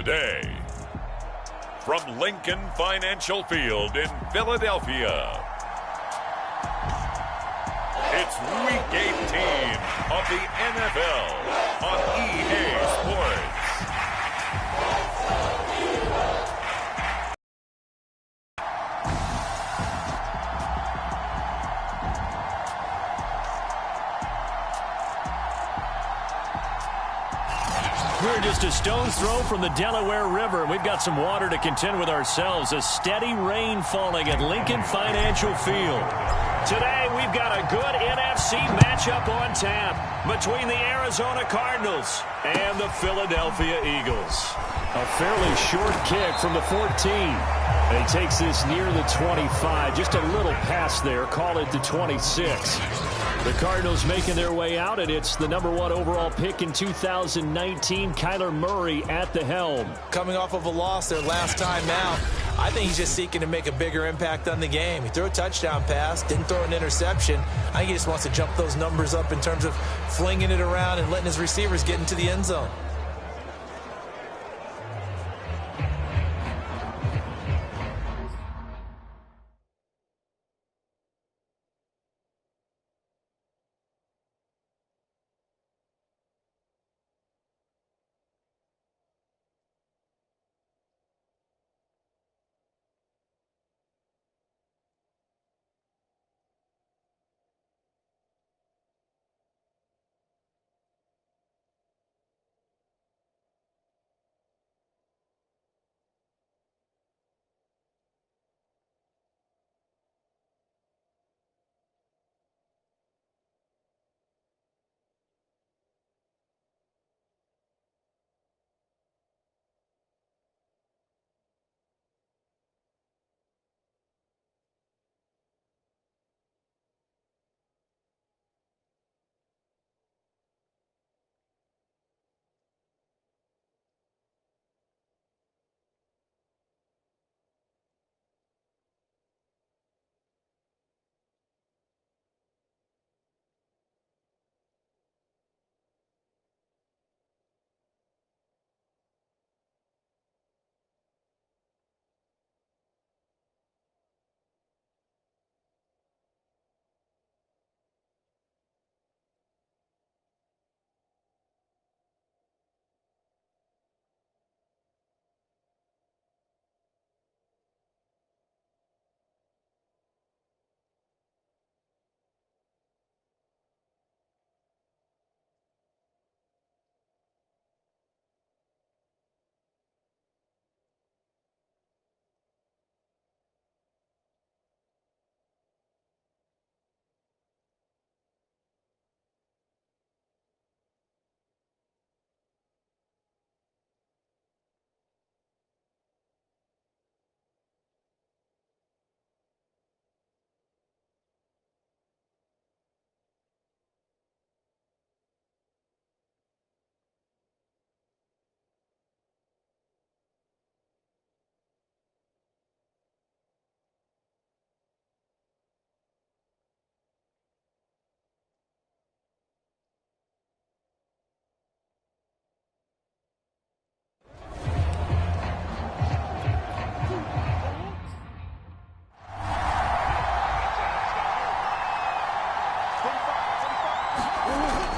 today. From Lincoln Financial Field in Philadelphia, it's Week 18 of the NFL on EA Sports. We're just a stone's throw from the Delaware River. We've got some water to contend with ourselves. A steady rain falling at Lincoln Financial Field. Today, we've got a good NFC matchup on tap between the Arizona Cardinals and the Philadelphia Eagles. A fairly short kick from the 14. And he takes this near the 25. Just a little pass there. Call it the 26. The Cardinals making their way out, and it's the #1 overall pick in 2019, Kyler Murray at the helm. Coming off of a loss their last time out, I think he's just seeking to make a bigger impact on the game. He threw a touchdown pass, didn't throw an interception. I think he just wants to jump those numbers up in terms of flinging it around and letting his receivers get into the end zone.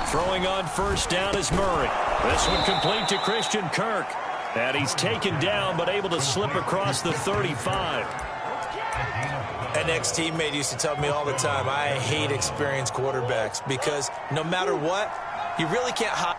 Throwing on first down is Murray. This one complete to Christian Kirk. And he's taken down but able to slip across the 35. An ex-teammate used to tell me all the time, I hate experienced quarterbacks because no matter what, you really can't hide.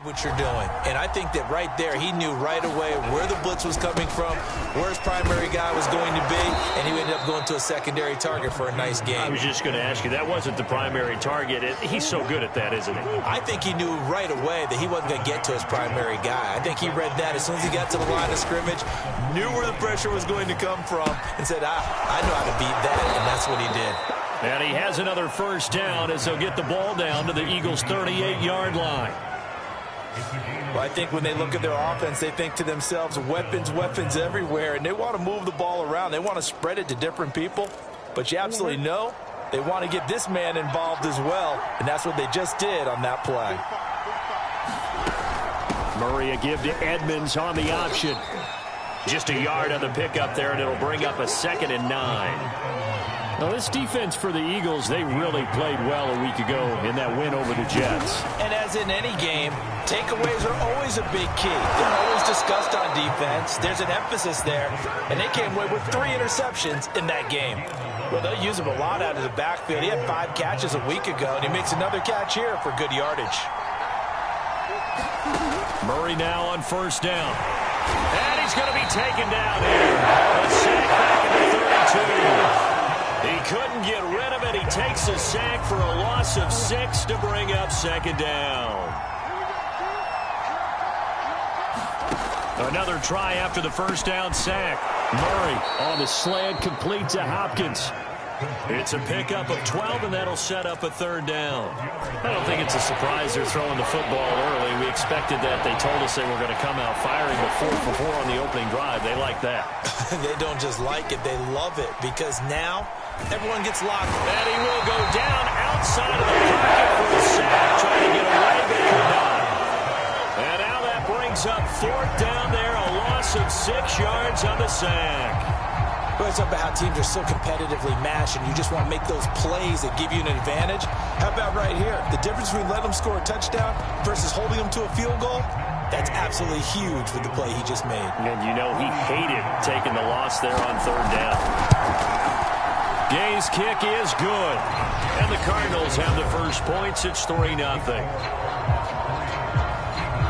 What you're doing, and I think that right there he knew right away where the blitz was coming from, where his primary guy was going to be, and he ended up going to a secondary target for a nice game. I was just going to ask you, that wasn't the primary target. He's so good at that, isn't he? I think he knew right away that he wasn't going to get to his primary guy. I think he read that as soon as he got to the line of scrimmage, knew where the pressure was going to come from, and said, I know how to beat that, and that's what he did. And he has another first down as they'll get the ball down to the Eagles' 38-yard line. Well, I think when they look at their offense, they think to themselves, weapons everywhere, and they want to move the ball around. They want to spread it to different people, but you absolutely know they want to get this man involved as well, and that's what they just did on that play. Murray a give to Edmonds on the option. Just a yard on the pickup there, and it'll bring up a 2nd and 9. Now, this defense for the Eagles, they really played well a week ago in that win over the Jets. And as in any game, takeaways are always a big key. They're always discussed on defense. There's an emphasis there, and they came away with 3 interceptions in that game. Well, they'll use him a lot out of the backfield. He had 5 catches a week ago, and he makes another catch here for good yardage. Murray now on first down. And he's going to be taken down here. A sack back at the 32. He couldn't get rid of it. He takes a sack for a loss of 6 to bring up 2nd down. Another try after the first down sack. Murray on the slant, complete to Hopkins. It's a pickup of 12, and that'll set up a 3rd down. I don't think it's a surprise they're throwing the football early. We expected that. They told us they were going to come out firing the 4 for 4 on the opening drive. They like that. They don't just like it. They love it, because now everyone gets locked. And he will go down outside of the pocket for a sack, trying to get away, but could not. And now that brings up 4th down there, a loss of 6 yards on the sack. Well, it's about how teams are so competitively matched, and you just want to make those plays that give you an advantage. How about right here? The difference between letting them score a touchdown versus holding them to a field goal, that's absolutely huge with the play he just made. And you know he hated taking the loss there on 3rd down. Gay's kick is good. And the Cardinals have the first points. It's 3-0.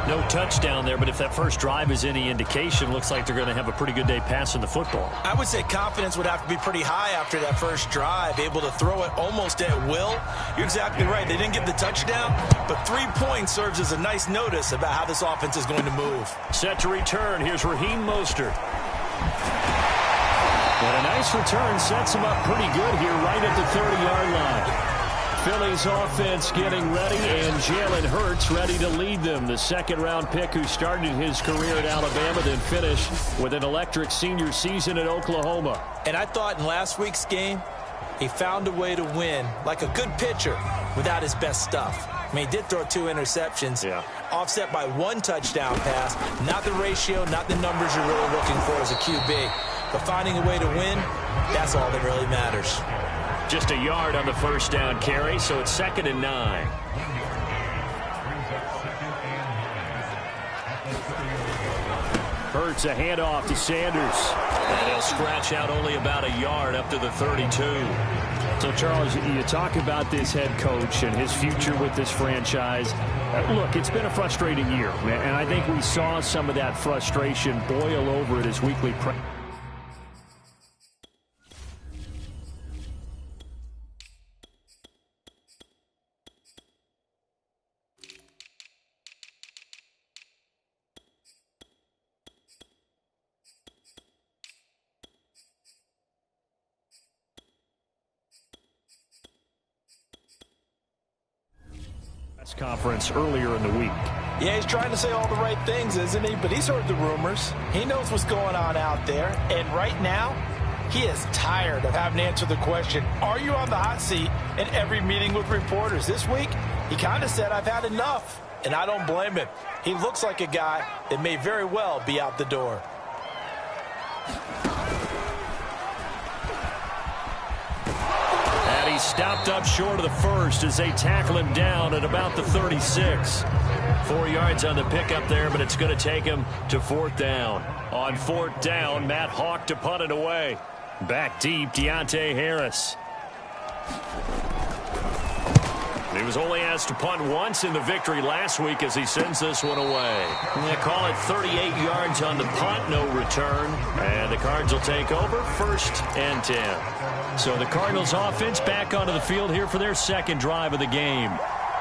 No touchdown there, but if that first drive is any indication, looks like they're going to have a pretty good day passing the football. I would say confidence would have to be pretty high after that first drive, able to throw it almost at will. You're exactly right. They didn't get the touchdown, but 3 points serves as a nice notice about how this offense is going to move. Set to return. Here's Raheem Mostert. And a nice return sets him up pretty good here right at the 30-yard line. Philly's offense getting ready, and Jalen Hurts ready to lead them. The 2nd-round pick who started his career at Alabama, then finished with an electric senior season at Oklahoma. And I thought in last week's game, he found a way to win like a good pitcher without his best stuff. I mean, he did throw 2 interceptions, offset by 1 touchdown pass. Not the ratio, not the numbers you're really looking for as a QB. But finding a way to win, that's all that really matters. Just a yard on the first down carry, so it's 2nd and 9. Hurts a handoff to Sanders. And he'll scratch out only about a yard up to the 32. So, Charles, you talk about this head coach and his future with this franchise. Look, it's been a frustrating year, and I think we saw some of that frustration boil over at his weekly practice. Conference earlier in the week. Yeah, he's trying to say all the right things, isn't he? But he's heard the rumors. He knows what's going on out there. And right now, he is tired of having to answer the question, are you on the hot seat in every meeting with reporters? This week, he kind of said, I've had enough. And I don't blame him. He looks like a guy that may very well be out the door. He stopped up short of the first as they tackle him down at about the 36. 4 yards on the pickup there, but it's going to take him to 4th down. On 4th down, Matt Hawk to punt it away. Back deep, Deontay Harris. He was only asked to punt once in the victory last week as he sends this one away. They call it 38 yards on the punt, no return. And the Cards will take over, 1st and 10. So the Cardinals offense back onto the field here for their second drive of the game.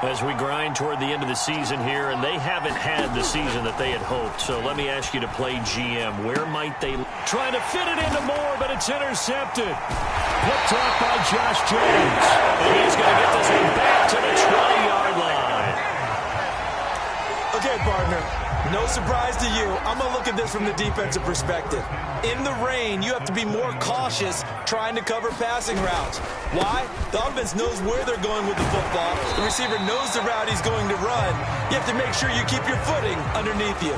As we grind toward the end of the season here, and they haven't had the season that they had hoped. So let me ask you to play GM. Where might they... Trying to fit it into Moore, but it's intercepted. Picked off by Josh Jones. And he's going to get this one back to the 20-yard line. Okay, partner. No surprise to you. I'm going to look at this from the defensive perspective. In the rain, you have to be more cautious trying to cover passing routes. Why? The offense knows where they're going with the football. The receiver knows the route he's going to run. You have to make sure you keep your footing underneath you.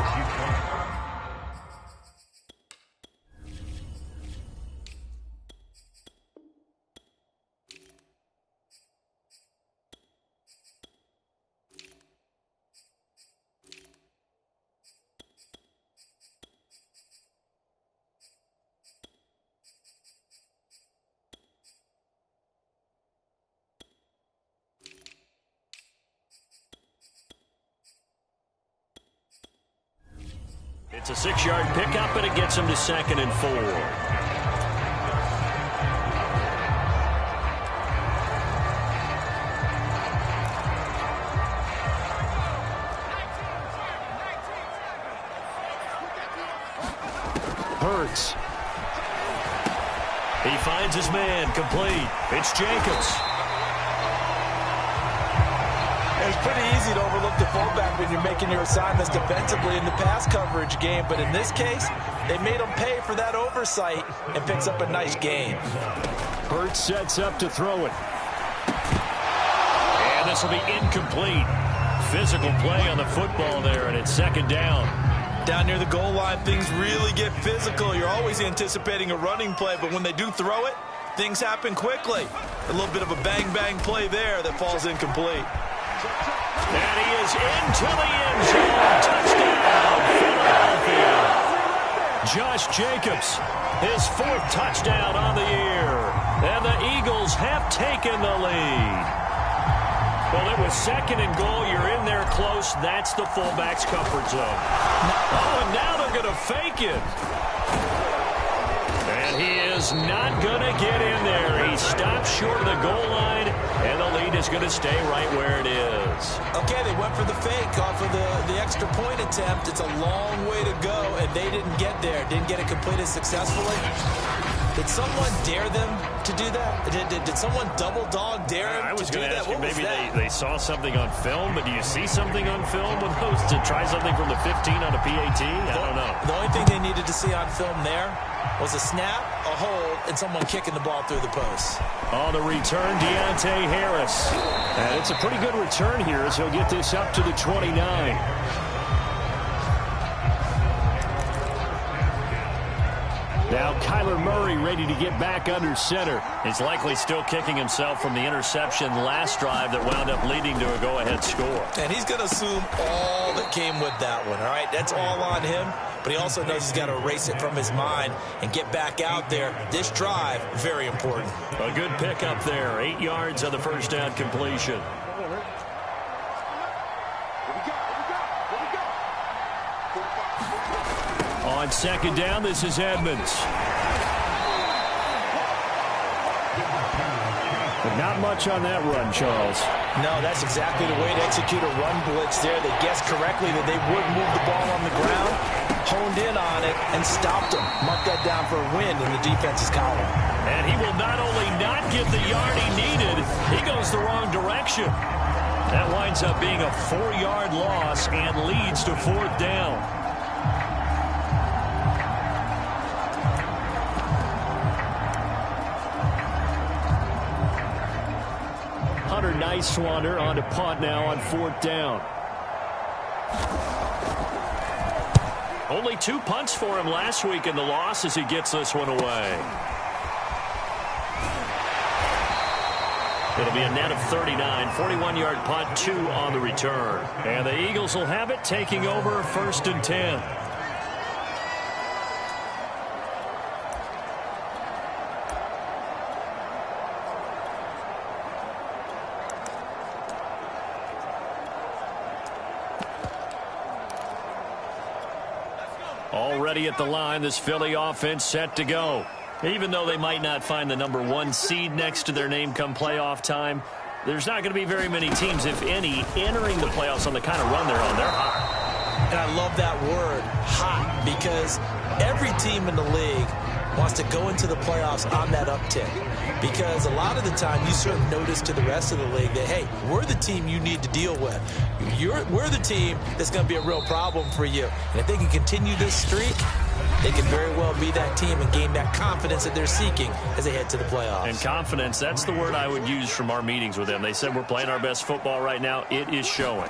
It's a 6-yard pickup, and it gets him to 2nd and 4. Hurts. He finds his man, complete. It's Jacobs. It's pretty easy to overlook the fullback when you're making your assignments defensively in the pass coverage game, but in this case, they made him pay for that oversight and picks up a nice gain. Hurts sets up to throw it. And this will be incomplete. Physical play on the football there, and it's 2nd down. Down near the goal line, things really get physical. You're always anticipating a running play, but when they do throw it, things happen quickly. A little bit of a bang-bang play there that falls incomplete. And he is into the end zone. Touchdown, Philadelphia. Josh Jacobs, his 4th touchdown on the year. And the Eagles have taken the lead. Well, it was 2nd and goal. You're in there close. That's the fullback's comfort zone. Oh, and now they're going to fake it. And he is not going to get in there. He stops short of the goal line, and the lead is going to stay right where it is. Okay, they went for the fake off of the extra point attempt. It's a long way to go, and they didn't get there. Didn't get it completed successfully. Did someone dare them to do that? Did someone double dog dare them I was to do going to that? ask you, What was maybe that? they saw something on film, but do you see something on film with those to try something from the 15 on a PAT? I don't know. The only thing they needed to see on film there was a snap, a hold, and someone kicking the ball through the post. On the return, Deontay Harris. And it's a pretty good return here as he'll get this up to the 29. Now Kyler Murray ready to get back under center. He's likely still kicking himself from the interception last drive that wound up leading to a go-ahead score. And he's going to assume all that came with that one, all right? That's all on him, but he also knows he's got to erase it from his mind and get back out there. This drive, very important. A good pickup there. 8 yards on the 1st down completion. On 2nd down, this is Edmonds. But not much on that run, Charles. No, that's exactly the way to execute a run blitz there. They guessed correctly that they would move the ball on the ground, honed in on it, and stopped them. Mark that down for a win in the defense's column. And he will not only not get the yard he needed, he goes the wrong direction. That winds up being a 4-yard loss and leads to 4th down. Hunter Nice-Swander on to punt now on 4th down. Only 2 punts for him last week in the loss as he gets this one away. It'll be a net of 39, 41-yard punt, 2 on the return. And the Eagles will have it, taking over 1st and 10. Already at the line, this Philly offense set to go. Even though they might not find the #1 seed next to their name come playoff time, there's not going to be very many teams, if any, entering the playoffs on the kind of run they're on. They're hot. And I love that word, hot, because every team in the league wants to go into the playoffs on that uptick. Because a lot of the time you serve notice to the rest of the league that, hey, we're the team you need to deal with. We're the team that's going to be a real problem for you. And if they can continue this streak, they can very well be that team and gain that confidence that they're seeking as they head to the playoffs. And confidence, that's the word I would use from our meetings with them. They said we're playing our best football right now. It is showing.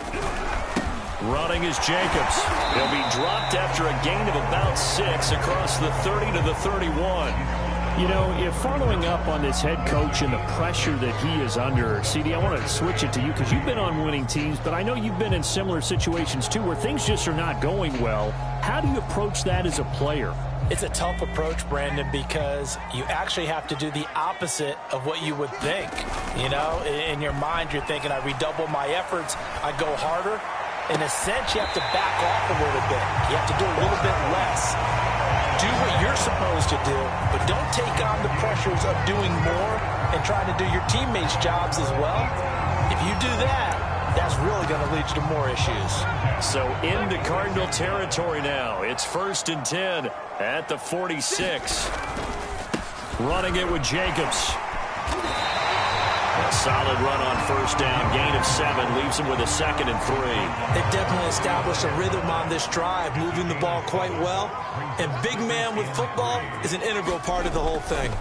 Running is Jacobs. He'll be dropped after a gain of about 6 across the 30 to the 31. You know, if following up on this head coach and the pressure that he is under, CD, I want to switch it to you because you've been on winning teams, but I know you've been in similar situations too where things just are not going well. How do you approach that as a player? It's a tough approach, Brandon, because you actually have to do the opposite of what you would think. You know, in your mind, you're thinking, I redouble my efforts, I go harder. In a sense, you have to back off a little bit. You have to do a little bit less. Do what you're supposed to do, but don't take on the pressures of doing more and trying to do your teammates' jobs as well. If you do that, that's really going to lead you to more issues. So into Cardinal territory now. It's 1st and 10 at the 46. Running it with Jacobs. A solid run on 1st down. Gain of 7 leaves him with a 2nd and 3. They've definitely established a rhythm on this drive, moving the ball quite well. And big man with football is an integral part of the whole thing.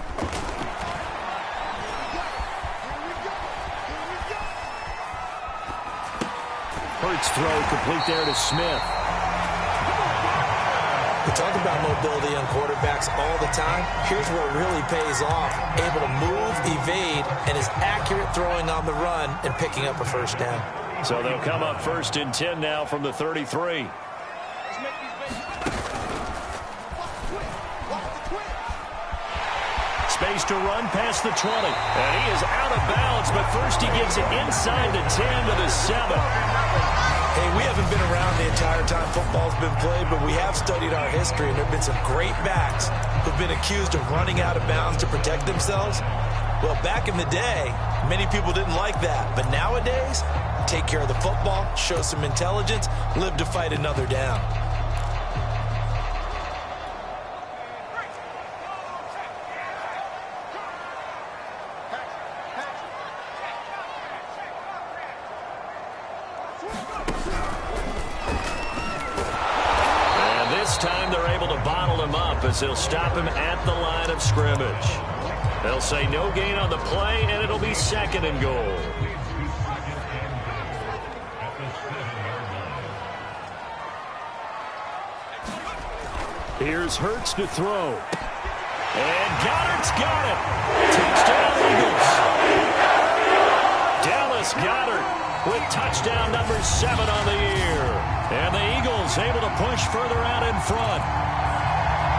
Hurts throw complete there to Smith. We talk about mobility on quarterbacks all the time. Here's where it really pays off. Able to move, evade, and is accurate throwing on the run and picking up a 1st down. So they'll come up 1st and 10 now from the 33. Space to run past the 20. And he is out of bounds, but first he gets it inside the 10 to the 7. Hey, we haven't been around the entire time football's been played, but we have studied our history, and there have been some great backs who've been accused of running out of bounds to protect themselves. Well, back in the day, many people didn't like that. But nowadays, take care of the football, show some intelligence, live to fight another down. As they'll stop him at the line of scrimmage. They'll say no gain on the play, and it'll be 2nd and goal. Here's Hurts to throw. And Goddard's got it. Touchdown, Eagles. Dallas Goedert with touchdown number 7 on the year. And the Eagles able to push further out in front.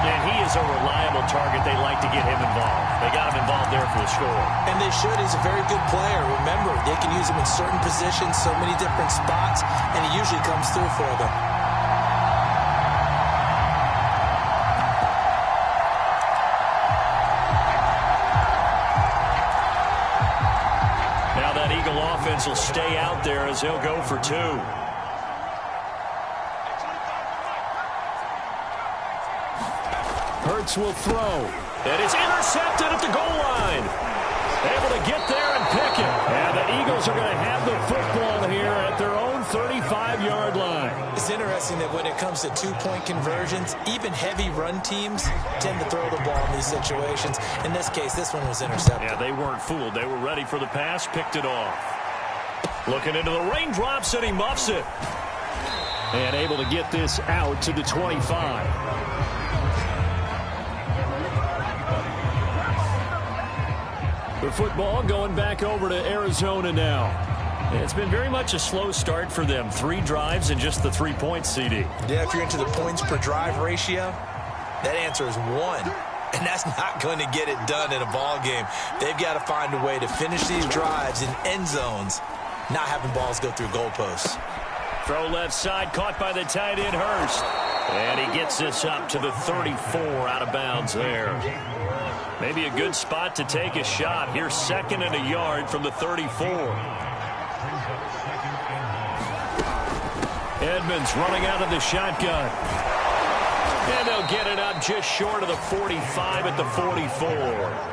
And he is a reliable target. They like to get him involved. They got him involved there for the score. And they should. He's a very good player. Remember, they can use him in certain positions, so many different spots, and he usually comes through for them. Now that Eagle offense will stay out there as he'll go for 2. Hurts will throw. It is intercepted at the goal line. Able to get there and pick it. And the Eagles are going to have the football here at their own 35-yard line. It's interesting that when it comes to 2-point conversions, even heavy run teams tend to throw the ball in these situations. In this case, this one was intercepted. Yeah, they weren't fooled. They were ready for the pass, picked it off. Looking into the raindrops, and he muffs it. And able to get this out to the 25. The football going back over to Arizona now. It's been very much a slow start for them. 3 drives and just the 3 points, CD. Yeah, if you're into the points per drive ratio, that answer is 1. And that's not going to get it done in a ball game. They've got to find a way to finish these drives in end zones, not having balls go through goalposts. Throw left side, caught by the tight end Hurst. And he gets this up to the 34, out of bounds there. Maybe a good spot to take a shot. Here's 2nd and a yard from the 34. Edmonds running out of the shotgun. And they'll get it up just short of the 45 at the 44.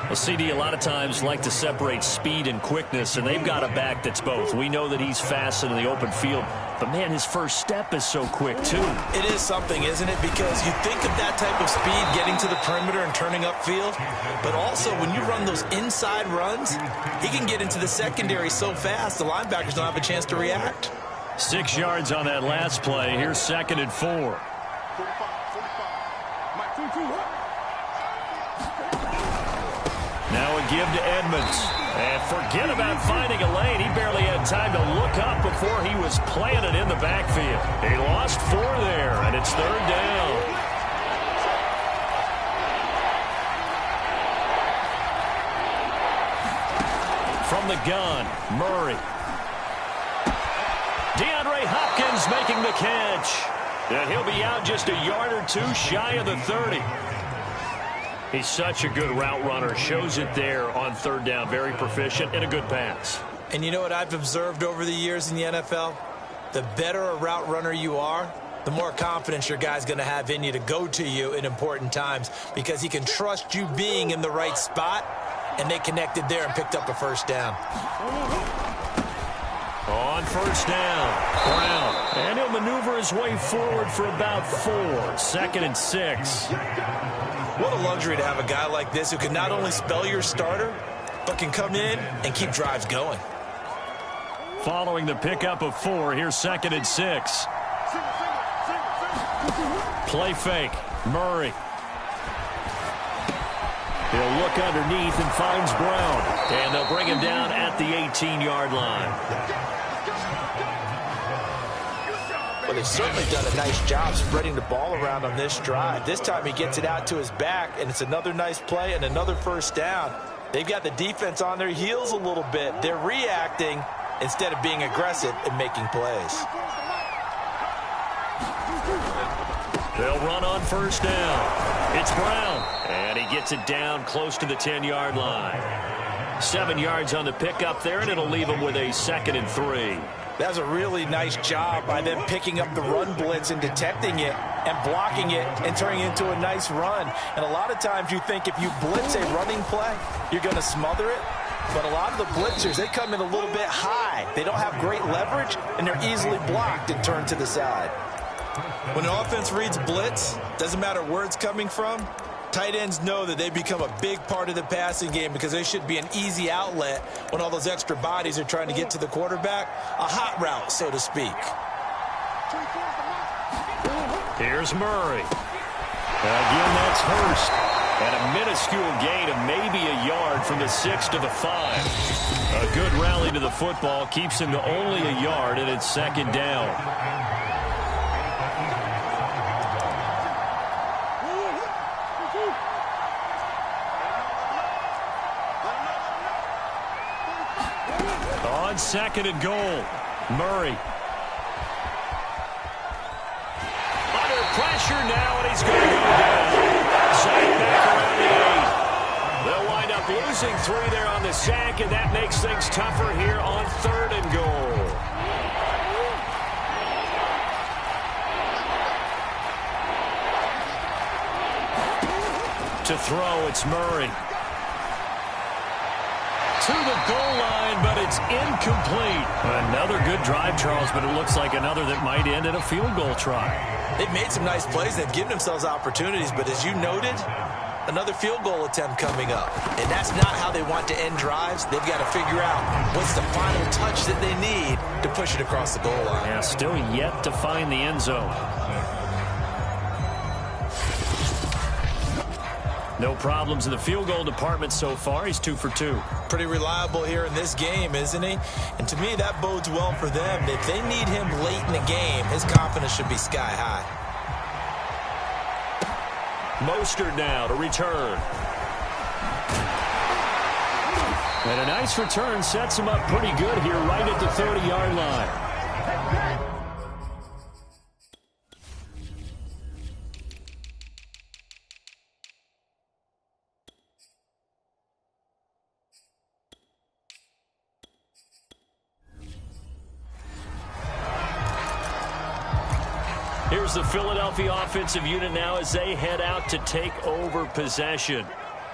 Well, CD, a lot of times like to separate speed and quickness, and they've got a back that's both. We know that he's fast in the open field, but, man, his first step is so quick, too. It is something, isn't it? Because you think of that type of speed getting to the perimeter and turning upfield, but also when you run those inside runs, he can get into the secondary so fast the linebackers don't have a chance to react. 6 yards on that last play. Here's 2nd and 4. Now a give to Edmonds. And forget about finding a lane. He barely had time to look up before he was planted in the backfield. He lost 4 there, and it's 3rd down. From the gun, Murray. DeAndre Hopkins making the catch. And he'll be out just a yard or 2 shy of the 30. He's such a good route runner. Shows it there on 3rd down. Very proficient and a good pass. And you know what I've observed over the years in the NFL? The better a route runner you are, the more confidence your guy's going to have in you to go to you in important times because he can trust you being in the right spot, and they connected there and picked up a 1st down. On 1st down, Brown. And he'll maneuver his way forward for about 4. 2nd and 6. What a luxury to have a guy like this who can not only spell your starter, but can come in and keep drives going. Following the pickup of 4, here's 2nd and 6. Play fake, Murray. He'll look underneath and finds Brown. And they'll bring him down at the 18-yard line. Well, they've certainly done a nice job spreading the ball around on this drive. This time he gets it out to his back, and it's another nice play and another 1st down. They've got the defense on their heels a little bit. They're reacting instead of being aggressive and making plays. They'll run on 1st down. It's Brown, and he gets it down close to the 10-yard line. 7 yards on the pickup there, and it'll leave him with a 2nd and 3. That's a really nice job by them picking up the run blitz and detecting it and blocking it and turning it into a nice run. And a lot of times you think if you blitz a running play, you're going to smother it. But a lot of the blitzers, they come in a little bit high. They don't have great leverage, and they're easily blocked and turned to the side. When an offense reads blitz, doesn't matter where it's coming from, tight ends know that they become a big part of the passing game because they should be an easy outlet when all those extra bodies are trying to get to the quarterback. A hot route, so to speak. Here's Murray. Again, that's Hurst. And a minuscule gain of maybe a yard from the 6 to the 5. A good rally to the football keeps him to only a yard, and it's 2nd down. On 2nd and goal, Murray. Under pressure now, and he's going to go down. Sack back around the 8. They'll wind up losing 3 there on the sack, and that makes things tougher here on 3rd and goal. To throw, it's Murray. To the goal line, but it's incomplete. Another good drive, Charles, but it looks like another that might end in a field goal try. They've made some nice plays. They've given themselves opportunities, but as you noted, another field goal attempt coming up. And that's not how they want to end drives. They've got to figure out what's the final touch that they need to push it across the goal line. Yeah, still yet to find the end zone. No problems in the field goal department so far. He's 2 for 2. Pretty reliable here in this game, isn't he? And to me, that bodes well for them. If they need him late in the game, his confidence should be sky high. Mostert now to return. And a nice return sets him up pretty good here right at the 30-yard line. Here's the Philadelphia offensive unit now as they head out to take over possession.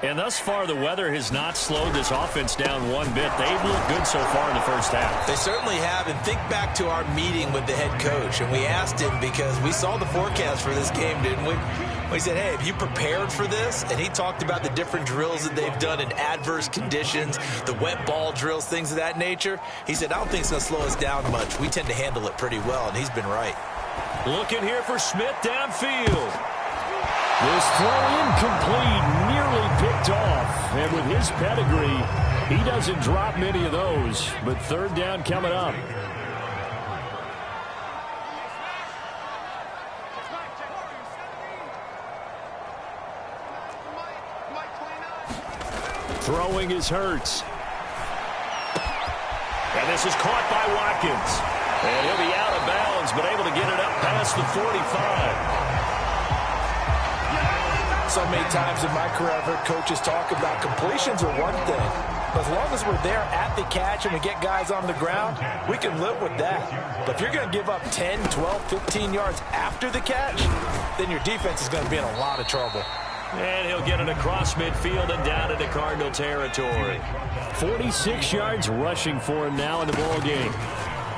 And thus far, the weather has not slowed this offense down one bit. They've looked good so far in the first half. They certainly have. And think back to our meeting with the head coach. And we asked him because we saw the forecast for this game, didn't we? We said, hey, have you prepared for this? And he talked about the different drills that they've done in adverse conditions, the wet ball drills, things of that nature. He said, I don't think it's going to slow us down much. We tend to handle it pretty well, and he's been right. Looking here for Smith downfield. This throw incomplete, nearly picked off. And with his pedigree, he doesn't drop many of those. But third down coming up. Throwing is Hurts. And this is caught by Watkins. And he'll be out of bounds, but able to get it up past the 45. So many times in my career, I've heard coaches talk about completions are one thing. But as long as we're there at the catch and we get guys on the ground, we can live with that. But if you're going to give up 10, 12, 15 yards after the catch, then your defense is going to be in a lot of trouble. And he'll get it across midfield and down into Cardinal territory. 46 yards rushing for him now in the ball game.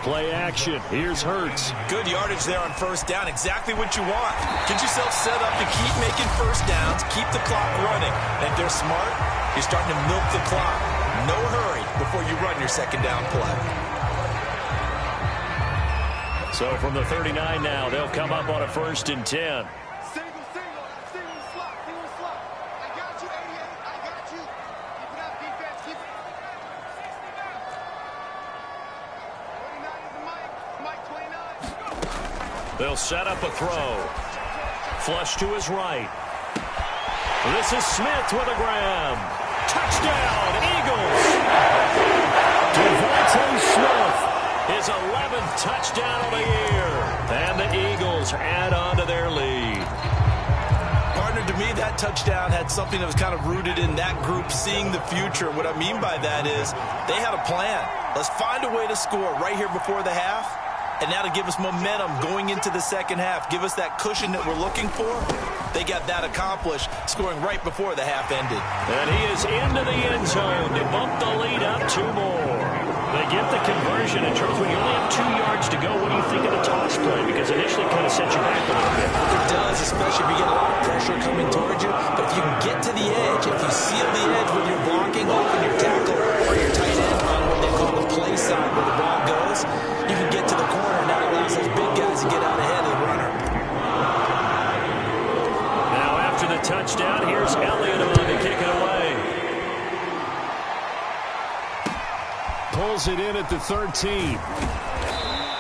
Play action. Here's Hurts. Good yardage there on first down. Exactly what you want. Get yourself set up to keep making first downs, keep the clock running. And if they're smart, you're starting to milk the clock. No hurry before you run your second down play. So from the 39 now, they'll come up on a 1st and 10. They'll set up a throw. Flush to his right. This is Smith with a grab. Touchdown, Eagles. Devontae Smith, his 11th touchdown of the year. And the Eagles add on to their lead. Partner, to me, that touchdown had something that was kind of rooted in that group seeing the future. What I mean by that is they had a plan. Let's find a way to score right here before the half. And now to give us momentum going into the second half, give us that cushion that we're looking for. They got that accomplished, scoring right before the half ended. And he is into the end zone to bump the lead up 2 more. They get the conversion. In terms when you only have 2 yards to go, what do you think of the toss play? Because initially it kind of sets you back a little bit. It does, especially if you get a lot of pressure coming towards you. But if you can get to the edge, if you seal the edge with your blocking, open your tackle, or your tight end on what they call the play side where the ball goes, you can get to the corner. Now it allows those big guys to get out ahead of the runner. Now after the touchdown, here's Elliott on to kick it away. Pulls it in at the 13.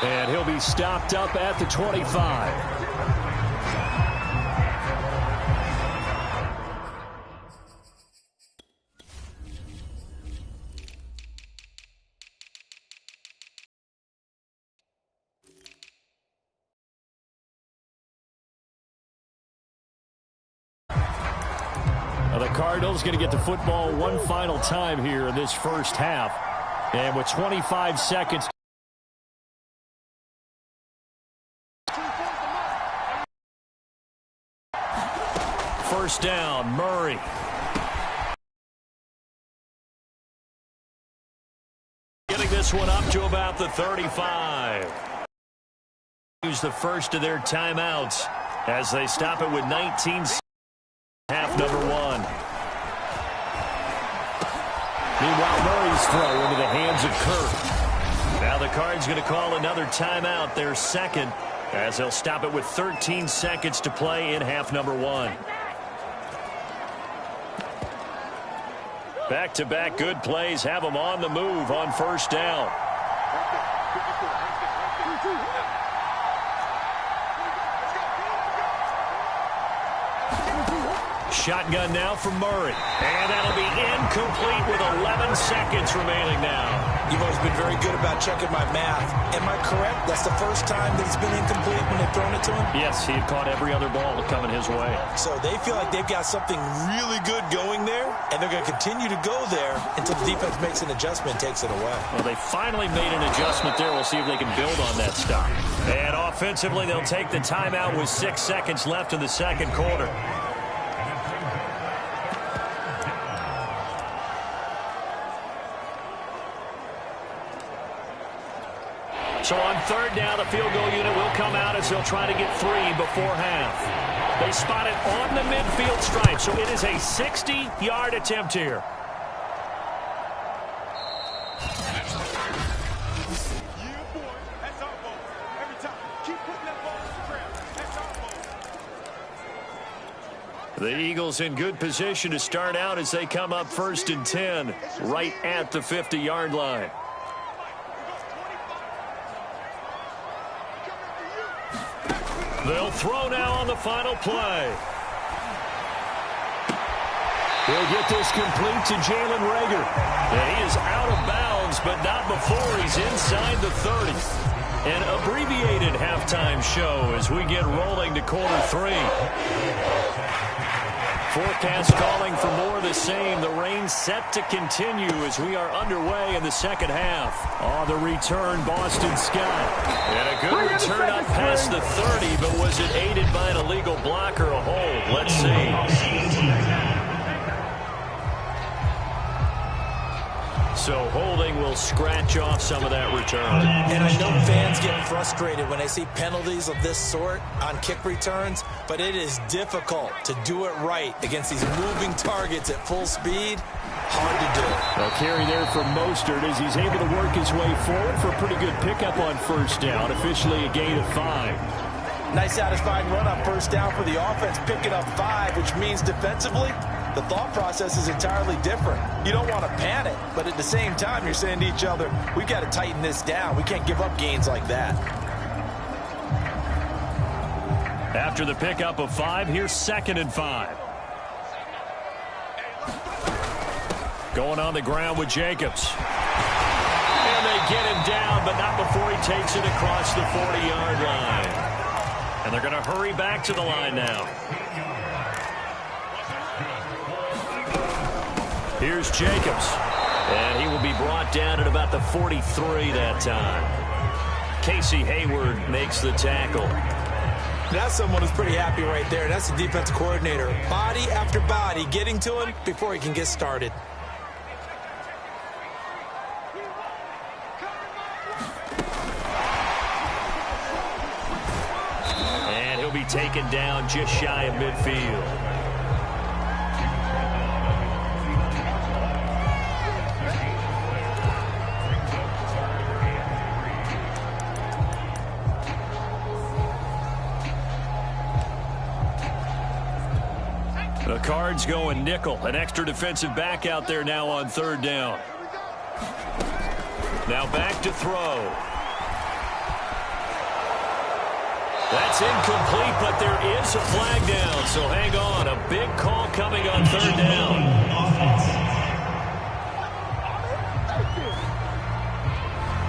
And he'll be stopped up at the 25. The Cardinals going to get the football one final time here in this first half. And with 25 seconds. First down, Murray. Getting this one up to about the 35. Use the first of their timeouts as they stop it with 19 seconds. Half number 1. Meanwhile, Murray's throw into the hands of Kirk. Now the Cards going to call another timeout, their second, as they'll stop it with 13 seconds to play in half number 1. Back-to-back good plays have them on the move on first down. Shotgun now from Murray. And that'll be incomplete with 11 seconds remaining now. You've always been very good about checking my math. Am I correct? That's the first time that it's been incomplete when they've thrown it to him? Yes, he had caught every other ball coming his way. So they feel like they've got something really good going there, and they're going to continue to go there until the defense makes an adjustment and takes it away. Well, they finally made an adjustment there. We'll see if they can build on that stop. And offensively, they'll take the timeout with 6 seconds left in the second quarter. So on third down, the field goal unit will come out as they'll try to get 3 before half. They spot it on the midfield stripe, so it is a 60-yard attempt here. The Eagles in good position to start out as they come up 1st and 10, right at the 50-yard line. They'll throw now on the final play. He'll get this complete to Jalen Reagor. And he is out of bounds, but not before he's inside the 30. An abbreviated halftime show as we get rolling to quarter 3. Forecast calling for more of the same. The rain set to continue as we are underway in the second half. On the return, Boston Scott. And a good return up past the 30, but was it aided by an illegal block or a hold? Let's see. So holding will scratch off some of that return. And I know fans get frustrated when they see penalties of this sort on kick returns, but it is difficult to do it right against these moving targets at full speed. Hard to do. Well, carry there for Mostert as he's able to work his way forward for a pretty good pickup on first down. Officially a gain of 5. Nice satisfying run on first down for the offense, picking up 5, which means defensively, the thought process is entirely different. You don't want to panic, but at the same time, you're saying to each other, we've got to tighten this down. We can't give up gains like that. After the pickup of 5, here's 2nd and 5. Going on the ground with Jacobs. And they get him down, but not before he takes it across the 40-yard line. And they're going to hurry back to the line now. Here's Jacobs. And he will be brought down at about the 43 that time. Casey Hayward makes the tackle. That's someone who's pretty happy right there. That's the defensive coordinator. Body after body getting to him before he can get started. And he'll be taken down just shy of midfield. The Cards going nickel. An extra defensive back out there now on third down. Now back to throw. That's incomplete, but there is a flag down, so hang on. A big call coming on third down.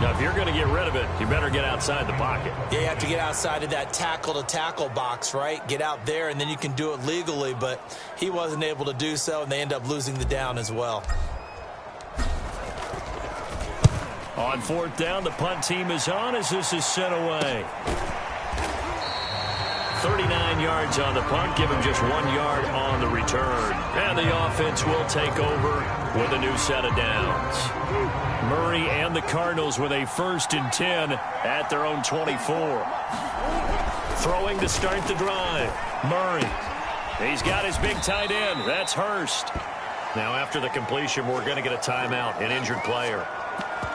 Now, if you're going to get rid of it, you better get outside the pocket. Yeah, you have to get outside of that tackle-to-tackle box, right? Get out there, and then you can do it legally, but he wasn't able to do so, and they end up losing the down as well. On fourth down, the punt team is on as this is sent away. 39 yards on the punt, give him just 1 yard on the return. And the offense will take over with a new set of downs. Murray and the Cardinals with a 1st and 10 at their own 24. Throwing to start the drive. Murray. He's got his big tight end. That's Hurst. Now after the completion, we're going to get a timeout, an injured player.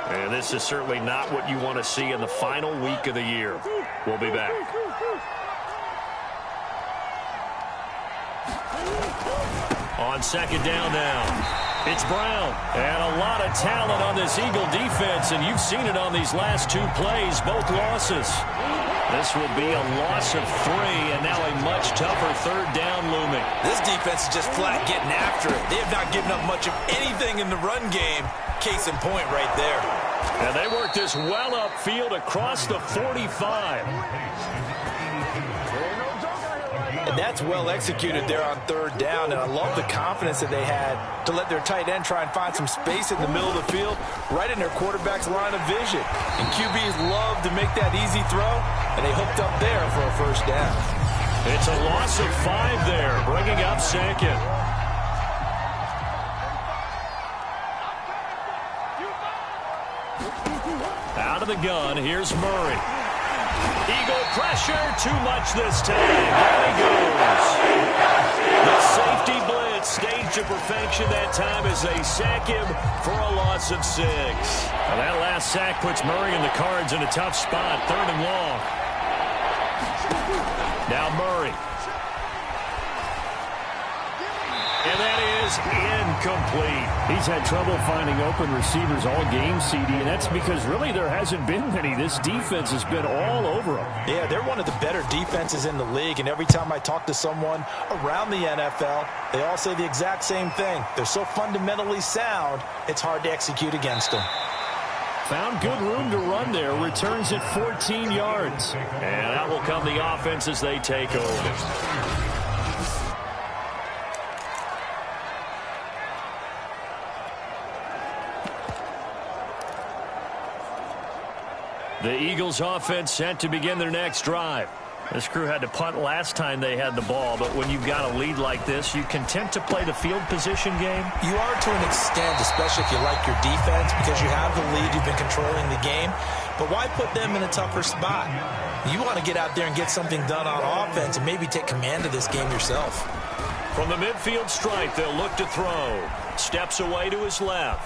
And this is certainly not what you want to see in the final week of the year. We'll be back. On second down now. It's Brown. And a lot of talent on this Eagle defense, and you've seen it on these last 2 plays, both losses. This will be a loss of 3, and now a much tougher third down looming. This defense is just flat getting after it. They have not given up much of anything in the run game. Case in point right there. And they work this well upfield across the 45. And that's well executed there on third down. And I love the confidence that they had to let their tight end try and find some space in the middle of the field, right in their quarterback's line of vision. And QBs love to make that easy throw, and they hooked up there for a first down. It's a loss of 5 there, bringing up second. Out of the gun, here's Murray. Eagle pressure, too much this time. There he goes. The safety blitz staged to perfection that time as they sack him for a loss of 6. Now that last sack puts Murray and the Cards in a tough spot, 3rd and long. Now Murray. And that is incomplete. He's had trouble finding open receivers all game, CD, and that's because really there hasn't been many. This defense has been all over them. Yeah, they're one of the better defenses in the league, and every time I talk to someone around the NFL, they all say the exact same thing. They're so fundamentally sound, it's hard to execute against them. Found good room to run there. Returns at 14 yards. And out will come the offense as they take over. The Eagles offense set to begin their next drive. This crew had to punt last time they had the ball, but when you've got a lead like this, you content to play the field position game? You are to an extent, especially if you like your defense, because you have the lead, you've been controlling the game. But why put them in a tougher spot? You want to get out there and get something done on offense and maybe take command of this game yourself. From the midfield stripe, they'll look to throw. Steps away to his left.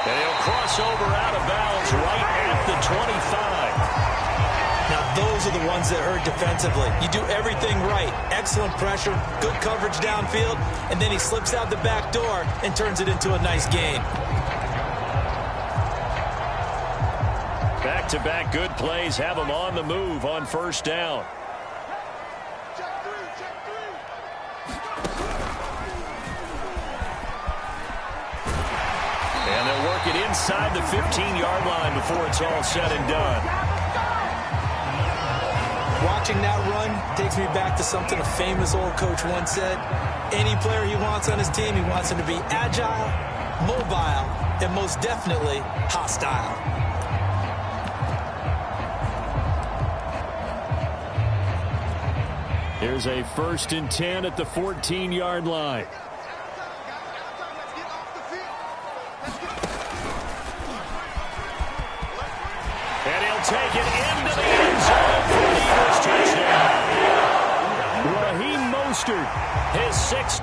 And he'll cross over out of bounds right at the 25. Now, those are the ones that hurt defensively. You do everything right. Excellent pressure, good coverage downfield, and then he slips out the back door and turns it into a nice gain. Back-to-back good plays have him on the move on first down. And they'll work it inside the 15-yard line before it's all said and done. Watching that run takes me back to something a famous old coach once said. Any player he wants on his team, he wants him to be agile, mobile, and most definitely hostile. Here's a 1st and 10 at the 14-yard line. And he'll take it into the end zone for an Eagles touchdown. Raheem Mostert, his 6th.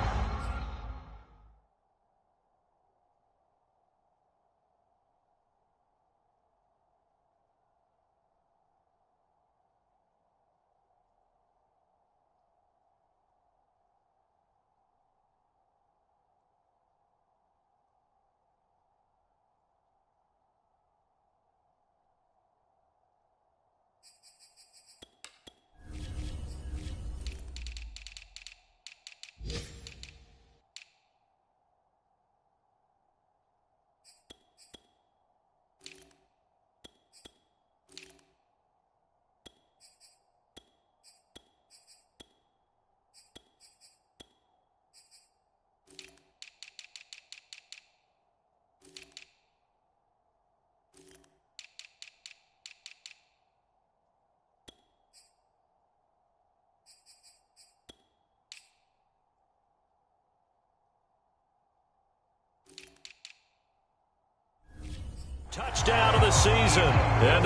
Touchdown of the season. And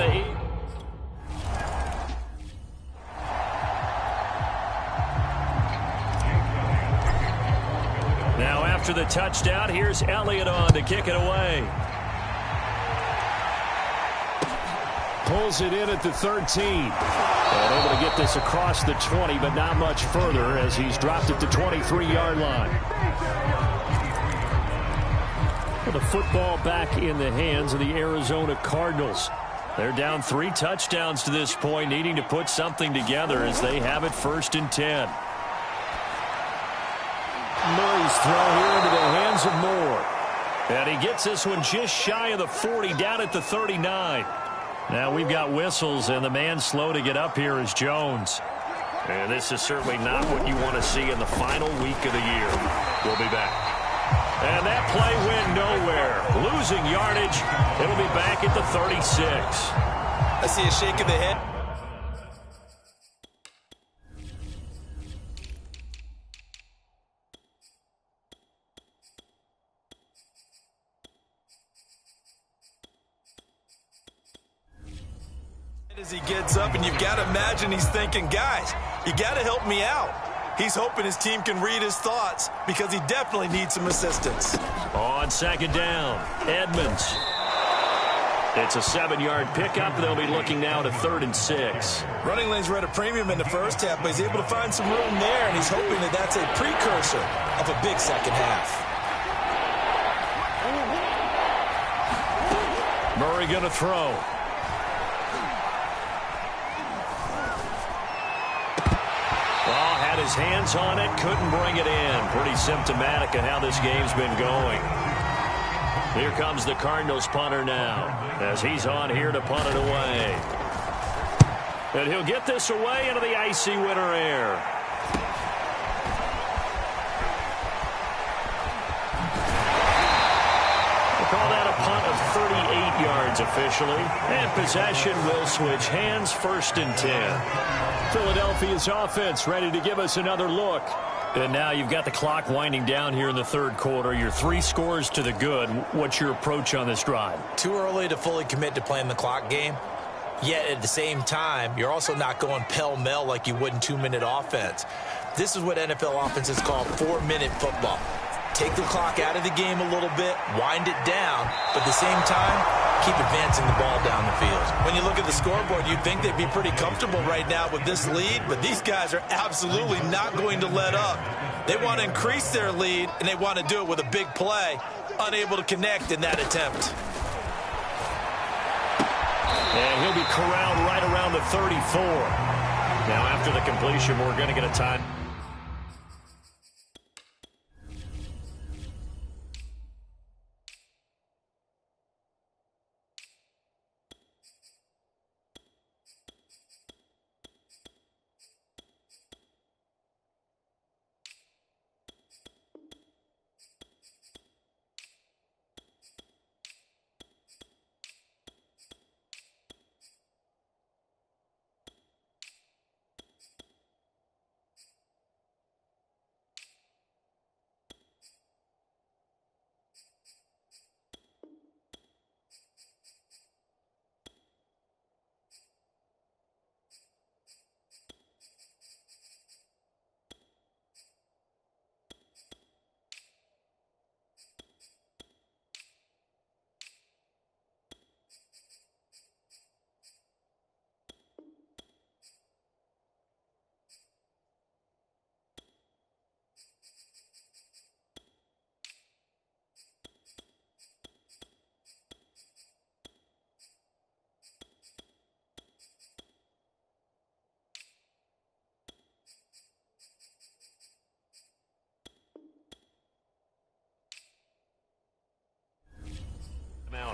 now after the touchdown, here's Elliott on to kick it away. Pulls it in at the 13. And able to get this across the 20, but not much further as he's dropped at the 23-yard line. the football back in the hands of the Arizona Cardinals. They're down 3 touchdowns to this point, needing to put something together as they have it 1st and 10. Murray's throw here into the hands of Moore. And he gets this one just shy of the 40, down at the 39. Now we've got whistles, and the man slow to get up here is Jones. And this is certainly not what you want to see in the final week of the year. We'll be back. And that play went nowhere. Losing yardage. It'll be back at the 36. I see a shake of the head. As he gets up, and you've got to imagine he's thinking, guys, you got to help me out. He's hoping his team can read his thoughts because he definitely needs some assistance. On 2nd down, Edmonds. It's a 7-yard pickup. They'll be looking now to 3rd and 6. Running lanes were at a premium in the first half, but he's able to find some room there, and he's hoping that that's a precursor of a big second half. Murray going to throw. Had his hands on it, couldn't bring it in. Pretty symptomatic of how this game's been going. Here comes the Cardinals punter now, as he's on here to punt it away. And he'll get this away into the icy winter air. We'll call that a punt of 38 yards officially. And possession will switch hands, 1st and 10. Philadelphia's offense ready to give us another look. And now you've got the clock winding down here in the 3rd quarter. You're 3 scores to the good. What's your approach on this drive? Too early to fully commit to playing the clock game. Yet at the same time, you're also not going pell-mell like you would in 2-minute offense. This is what NFL offenses call 4-minute football. Take the clock out of the game a little bit, wind it down, but at the same time, keep advancing the ball down the field. When you look at the scoreboard, you'd think they'd be pretty comfortable right now with this lead, but these guys are absolutely not going to let up. They want to increase their lead, and they want to do it with a big play, unable to connect in that attempt. And he'll be corralled right around the 34. Now after the completion, we're going to get a time.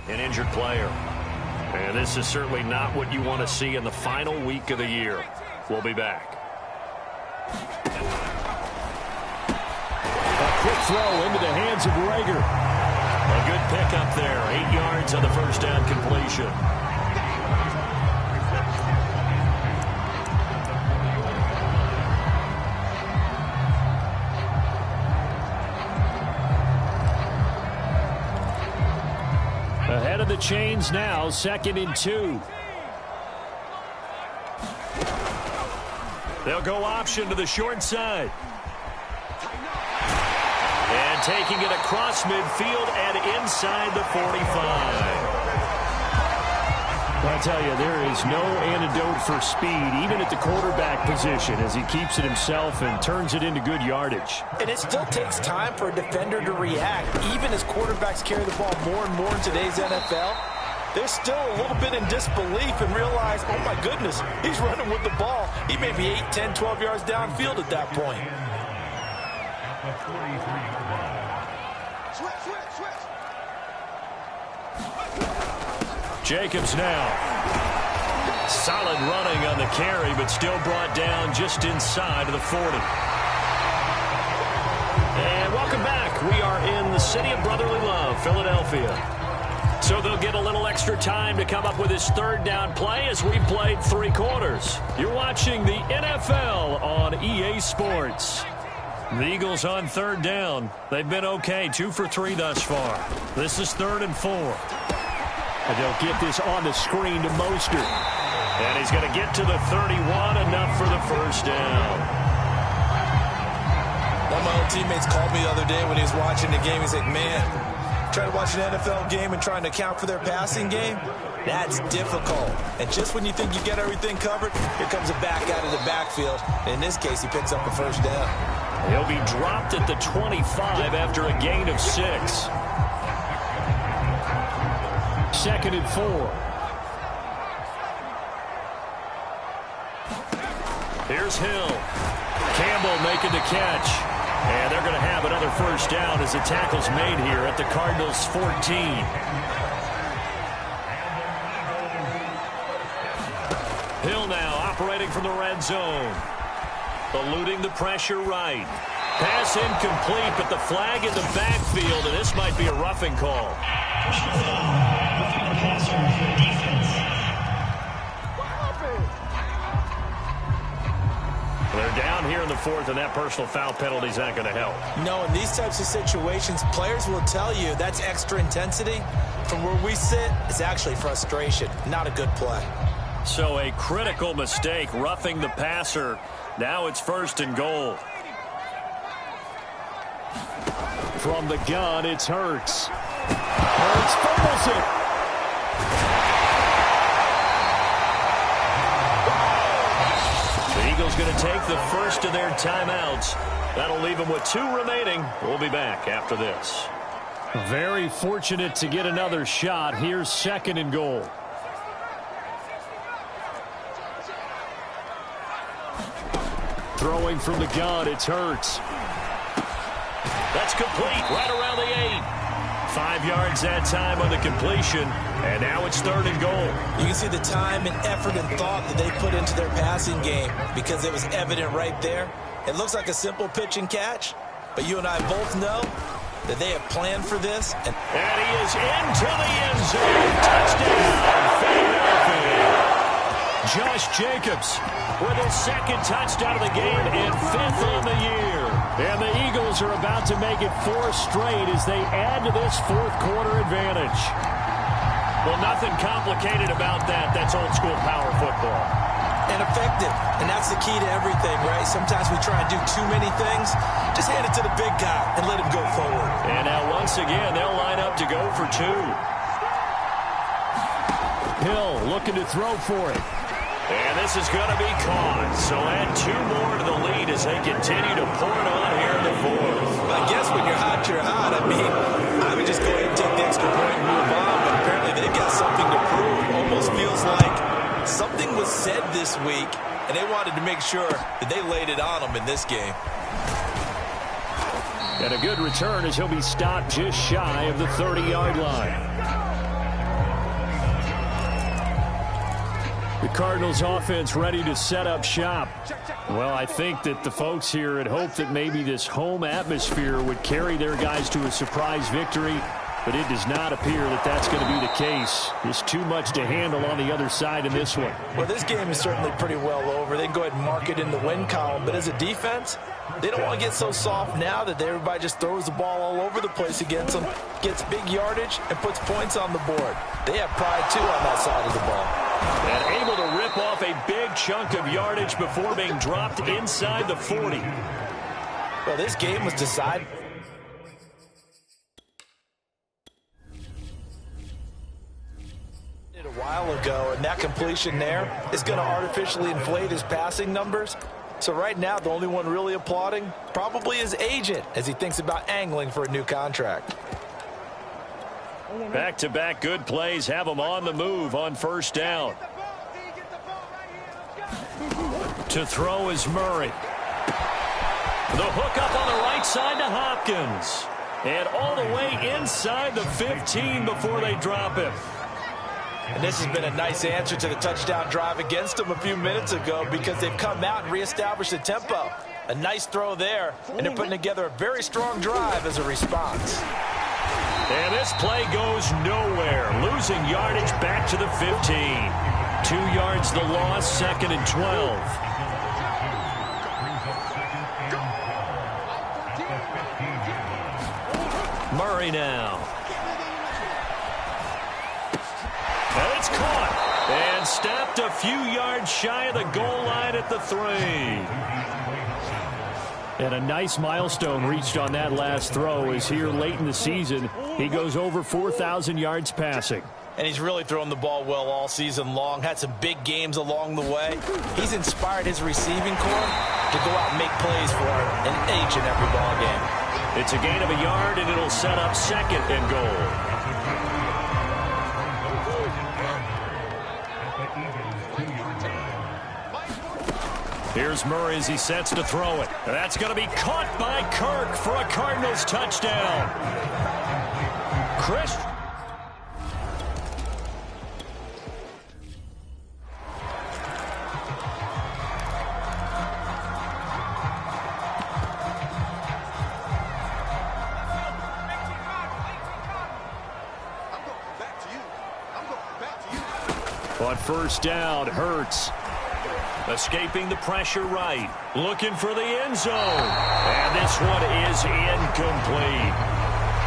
An injured player. And this is certainly not what you want to see in the final week of the year. We'll be back. A quick throw into the hands of Rager. A good pickup there. 8 yards on the 1st down completion. Ahead of the chains now, 2nd and 2. They'll go option to the short side. And taking it across midfield and inside the 45. Well, I tell you, there is no antidote for speed, even at the quarterback position, as he keeps it himself and turns it into good yardage. And it still takes time for a defender to react. Even as quarterbacks carry the ball more and more in today's NFL, they're still a little bit in disbelief and realize, oh my goodness, he's running with the ball. He may be 8, 10, 12 yards downfield at that point. Jacobs now. Solid running on the carry, but still brought down just inside of the 40. And welcome back. We are in the city of brotherly love, Philadelphia. So they'll get a little extra time to come up with his third down play as we've played 3 quarters. You're watching the NFL on EA Sports. The Eagles on third down. They've been okay, 2 for 3 thus far. This is 3rd and 4. And they'll get this on the screen to Mostert. And he's going to get to the 31, enough for the first down. One of my old teammates called me the other day when he was watching the game. He's like, man, trying to watch an NFL game and trying to account for their passing game, that's difficult. And just when you think you get everything covered, here comes a back out of the backfield. In this case, he picks up a first down. He'll be dropped at the 25 after a gain of 6. 2nd and 4. Here's Hill. Campbell making the catch. And they're going to have another first down as the tackle's made here at the Cardinals' 14. Hill now operating from the red zone. Eluding the pressure right. Pass incomplete, but the flag in the backfield, and this might be a roughing call. They're down here in the 4th, and that personal foul penalty is not going to help. No, in these types of situations, players will tell you that's extra intensity. From where we sit, it's actually frustration. Not a good play. So a critical mistake, roughing the passer. Now it's 1st and goal. From the gun, it's Hurts. Hurts fumbles it. The Eagles going to take the first of their timeouts. That'll leave them with 2 remaining. We'll be back after this. Very fortunate to get another shot. Here's 2nd and goal. Throwing from the gun, it's Hurts. That's complete right around the 8. 5 yards that time on the completion, and now it's 3rd and goal. You can see the time and effort and thought that they put into their passing game because it was evident right there. It looks like a simple pitch and catch, but you and I both know that they have planned for this. And he is into the end zone. Touchdown, Philadelphia. Josh Jacobs with his 2nd touchdown of the game and 5th on the year. And the Eagles are about to make it 4 straight as they add to this 4th quarter advantage. Well, nothing complicated about that. That's old school power football. And effective. And that's the key to everything, right? Sometimes we try and do too many things. Just hand it to the big guy and let him go forward. And now once again, they'll line up to go for 2. Hill looking to throw for it. And this is going to be caught. So add 2 more to the lead as they continue to pour it on here in the 4th. I guess when you're hot, you're hot. I mean, I would just go ahead and take the extra point and move on, but apparently they've got something to prove. Almost feels like something was said this week, and they wanted to make sure that they laid it on them in this game. And a good return as he'll be stopped just shy of the 30-yard line. The Cardinals offense ready to set up shop. Well, I think that the folks here had hoped that maybe this home atmosphere would carry their guys to a surprise victory, but it does not appear that that's going to be the case. There's too much to handle on the other side in this one. Well, this game is certainly pretty well over. They can go ahead and mark it in the win column, but as a defense, they don't want to get so soft now that everybody just throws the ball all over the place against them, gets big yardage, and puts points on the board. They have pride, too, on that side of the ball. And able to rip off a big chunk of yardage before being dropped inside the 40. Well, this game was decided. A while ago, and that completion there is going to artificially inflate his passing numbers. So right now, the only one really applauding probably his agent as he thinks about angling for a new contract. Back-to-back good plays have him on the move on first down. To throw is Murray. The hook up on the right side to Hopkins. And all the way inside the 15 before they drop him. And this has been a nice answer to the touchdown drive against them a few minutes ago because they've come out and reestablished the tempo. A nice throw there, and they're putting together a very strong drive as a response. And this play goes nowhere. Losing yardage back to the 15. 2 yards the loss, 2nd and 12. Murray now. And it's caught. And stopped a few yards shy of the goal line at the 3. And a nice milestone reached on that last throw is here late in the season. He goes over 4,000 yards passing. And he's really thrown the ball well all season long. Had some big games along the way. He's inspired his receiving corps to go out and make plays for him in each and every ball game. It's a gain of a yard, and it'll set up 2nd and goal. Here's Murray as he sets to throw it. That's going to be caught by Kirk for a Cardinals touchdown. Chris. On first down, Hurts. Escaping the pressure right. Looking for the end zone. And this one is incomplete.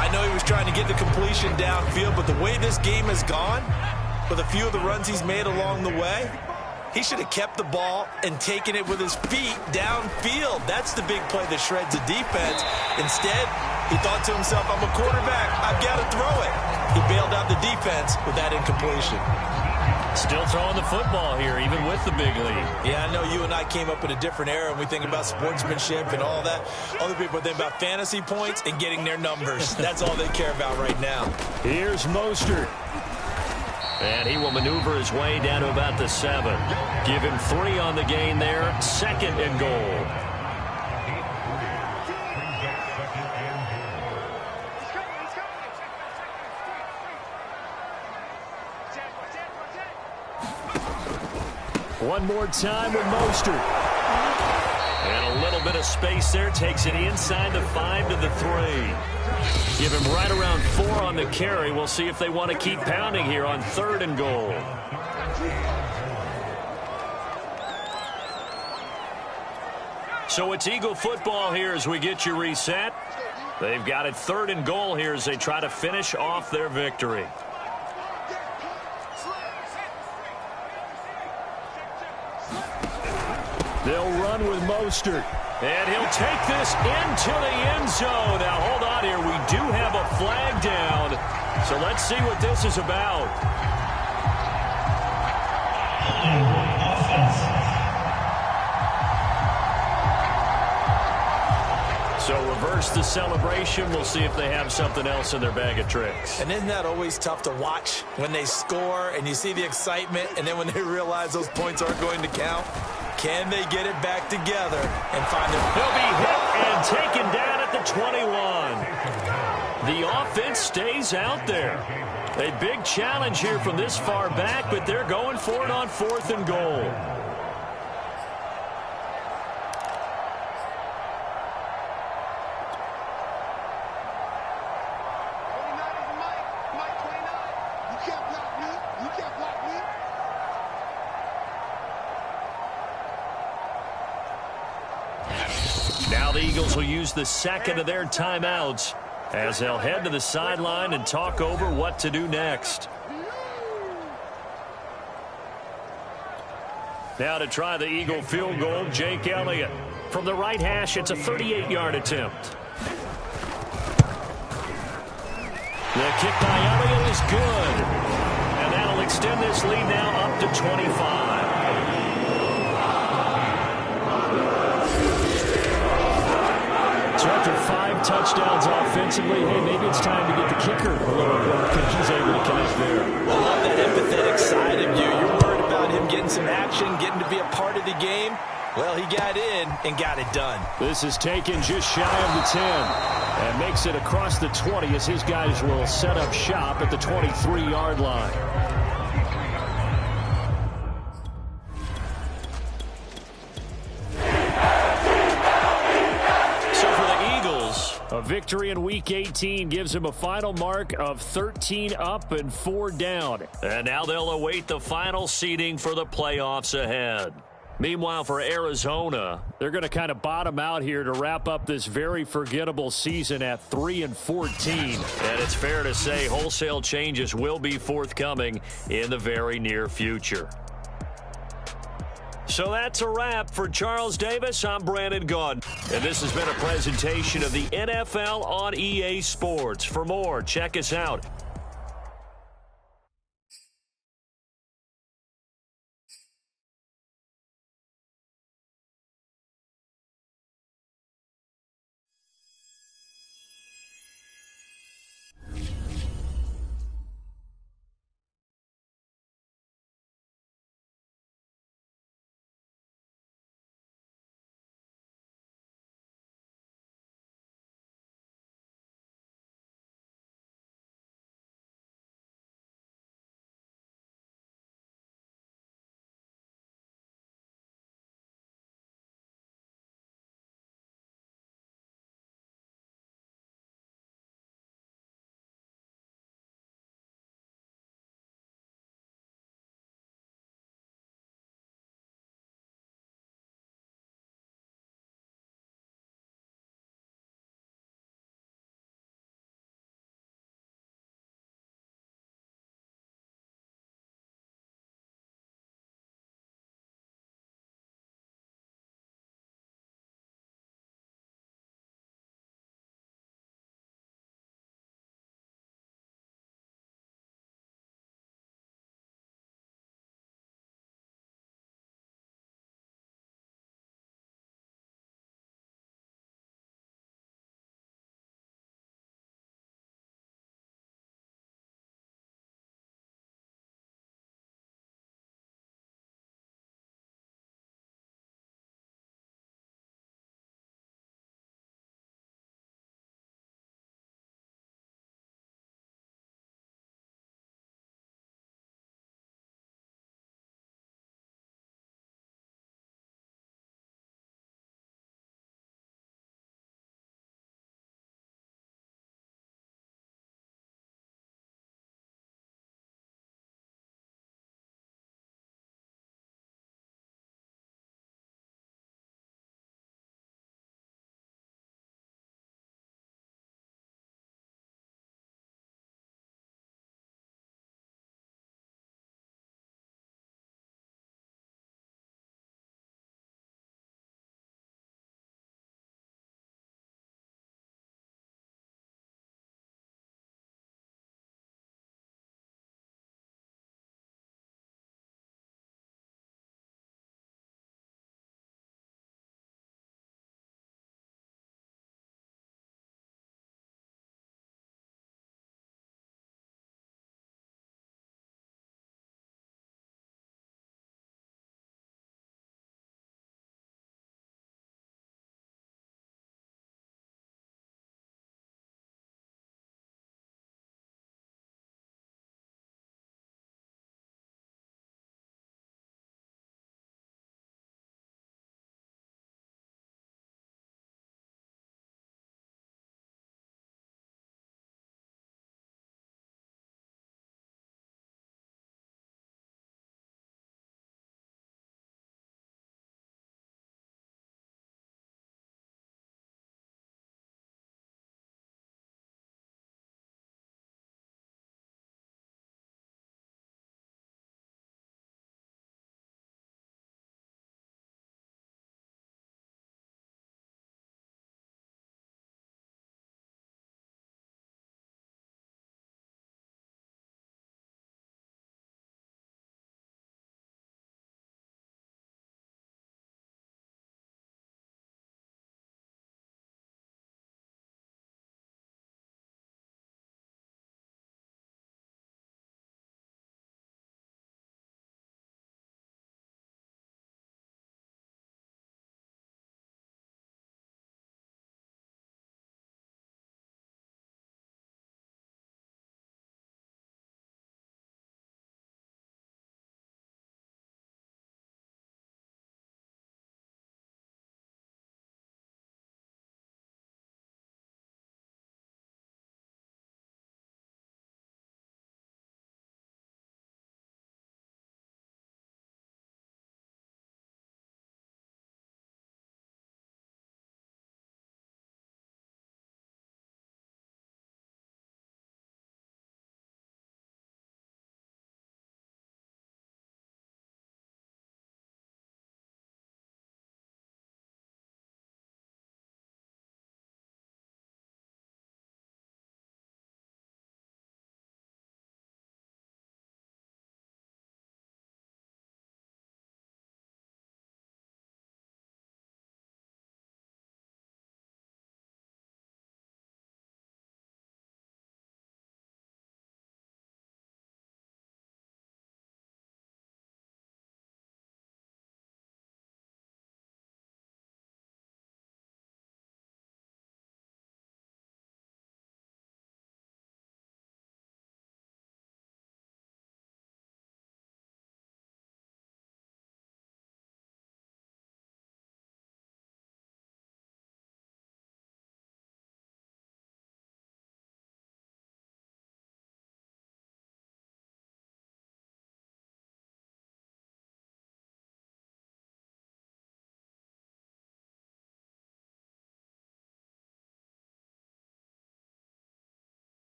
I know he was trying to get the completion downfield, but the way this game has gone, with a few of the runs he's made along the way, he should have kept the ball and taken it with his feet downfield. That's the big play that shreds the defense. Instead, he thought to himself, I'm a quarterback. I've got to throw it. He bailed out the defense with that incompletion. Still throwing the football here, even with the big lead. Yeah, I know you and I came up in a different era, and we think about sportsmanship and all that. Other people think about fantasy points and getting their numbers. That's all they care about right now. Here's Mostert. And he will maneuver his way down to about the 7. Give him 3 on the gain there. 2nd and goal. One more time with Mostert. And a little bit of space there. Takes it inside the 5 to the 3. Give him right around 4 on the carry. We'll see if they want to keep pounding here on 3rd and goal. So it's Eagle football here as we get you reset. They've got it 3rd and goal here as they try to finish off their victory. They'll run with Mostert. And he'll take this into the end zone. Now, hold on here. We do have a flag down. So let's see what this is about. So reverse the celebration. We'll see if they have something else in their bag of tricks. And isn't that always tough to watch when they score and you see the excitement, and then when they realize those points aren't going to count? Can they get it back together and find their... He'll be hit and taken down at the 21. The offense stays out there. A big challenge here from this far back, but they're going for it on 4th and goal. Now the Eagles will use the 2nd of their timeouts as they'll head to the sideline and talk over what to do next. Now to try the Eagle field goal, Jake Elliott. From the right hash, it's a 38-yard attempt. The kick by Elliott is good. And that'll extend this lead now up to 25. So after 5 touchdowns offensively, hey, maybe it's time to get the kicker a little work, and he's able to connect there. I love that empathetic side of you. You're worried about him getting some action, getting to be a part of the game. Well, he got in and got it done. This is taken just shy of the 10 and makes it across the 20 as his guys will set up shop at the 23-yard line. A victory in Week 18 gives him a final mark of 13 up and 4 down. And now they'll await the final seeding for the playoffs ahead. Meanwhile, for Arizona, they're going to kind of bottom out here to wrap up this very forgettable season at 3-14. And it's fair to say wholesale changes will be forthcoming in the very near future. So that's a wrap. For Charles Davis, I'm Brandon Gaudin. And this has been a presentation of the NFL on EA Sports. For more, check us out